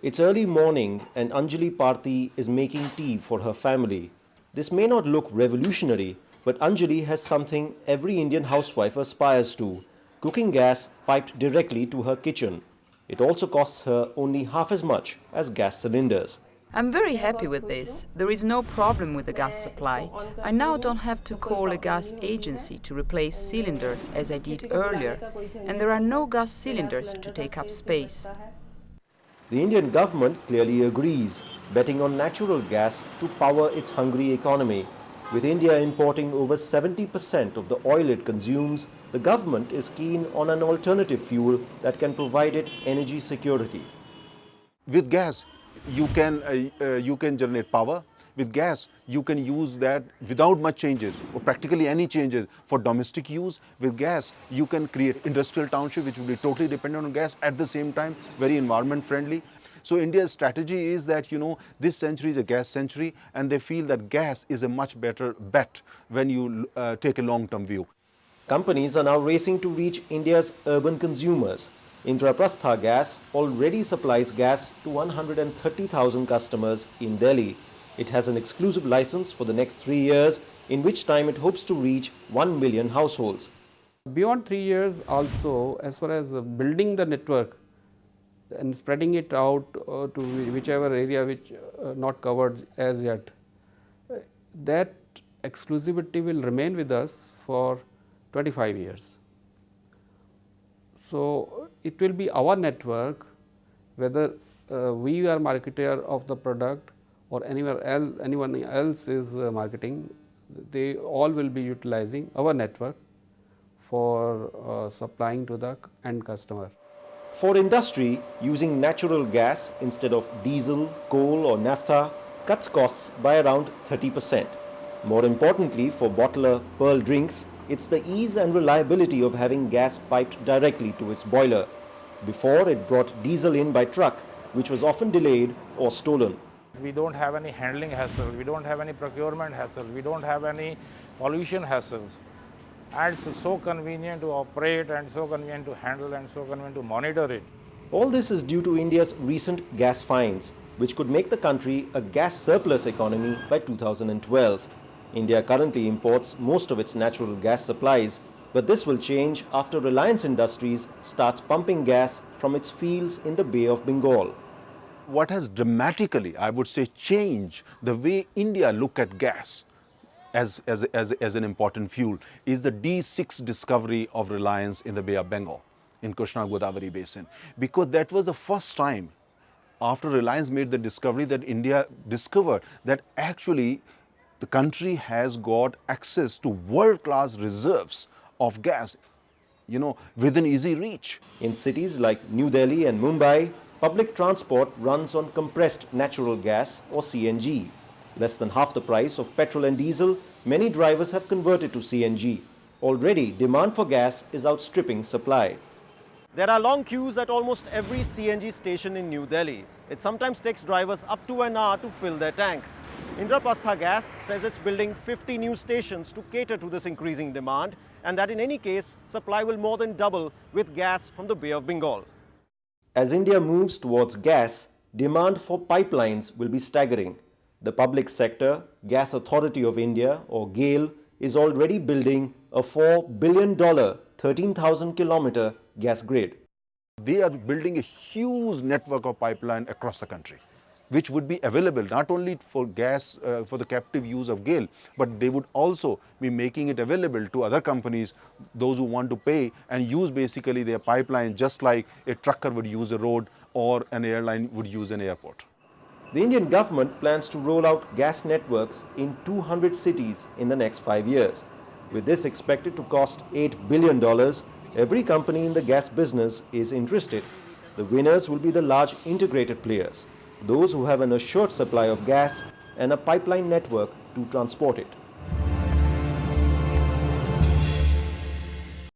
It's early morning and Anjali Parthi is making tea for her family. This may not look revolutionary, but Anjali has something every Indian housewife aspires to, cooking gas piped directly to her kitchen. It also costs her only half as much as gas cylinders. I'm very happy with this. There is no problem with the gas supply. I now don't have to call a gas agency to replace cylinders as I did earlier, and there are no gas cylinders to take up space. The Indian government clearly agrees, betting on natural gas to power its hungry economy. With India importing over 70% of the oil it consumes, the government is keen on an alternative fuel that can provide it energy security. With gas, you can generate power. With gas, you can use that without much changes or practically any changes for domestic use. With gas, you can create industrial township which will be totally dependent on gas, at the same time very environment friendly. So India's strategy is that, this century is a gas century, and they feel that gas is a much better bet when you take a long-term view. Companies are now racing to reach India's urban consumers. Indraprastha Gas already supplies gas to 130,000 customers in Delhi. It has an exclusive license for the next 3 years, in which time it hopes to reach 1 million households. Beyond 3 years also, as far as building the network and spreading it out to whichever area which not covered as yet, that exclusivity will remain with us for 25 years. So it will be our network, whether we are marketer of the product or anyone else is marketing, they all will be utilizing our network for supplying to the end customer. For industry, using natural gas instead of diesel, coal or naphtha cuts costs by around 30%. More importantly, for bottler Pearl Drinks, it's the ease and reliability of having gas piped directly to its boiler. Before, it brought diesel in by truck, which was often delayed or stolen. We don't have any handling hassle, we don't have any procurement hassle, we don't have any pollution hassles. And it's so convenient to operate and so convenient to handle and so convenient to monitor it. All this is due to India's recent gas finds, which could make the country a gas surplus economy by 2012. India currently imports most of its natural gas supplies, but this will change after Reliance Industries starts pumping gas from its fields in the Bay of Bengal. What has dramatically, I would say, changed the way India look at gas as an important fuel is the D6 discovery of Reliance in the Bay of Bengal, in Krishna Godavari Basin. Because that was the first time after Reliance made the discovery that India discovered that actually the country has got access to world-class reserves of gas, within easy reach. In cities like New Delhi and Mumbai, public transport runs on compressed natural gas or CNG. Less than half the price of petrol and diesel, many drivers have converted to CNG. Already, demand for gas is outstripping supply. There are long queues at almost every CNG station in New Delhi. It sometimes takes drivers up to an hour to fill their tanks. Indraprastha Gas says it's building 50 new stations to cater to this increasing demand, and that in any case, supply will more than double with gas from the Bay of Bengal. As India moves towards gas, demand for pipelines will be staggering. The public sector, Gas Authority of India or GAIL, is already building a $4 billion, 13,000-kilometer gas grid. They are building a huge network of pipeline across the country, which would be available not only for gas, for the captive use of GAIL, but they would also be making it available to other companies, those who want to pay and use basically their pipeline just like a trucker would use a road or an airline would use an airport. The Indian government plans to roll out gas networks in 200 cities in the next 5 years. With this expected to cost $8 billion, every company in the gas business is interested. The winners will be the large integrated players, those who have an assured supply of gas and a pipeline network to transport it.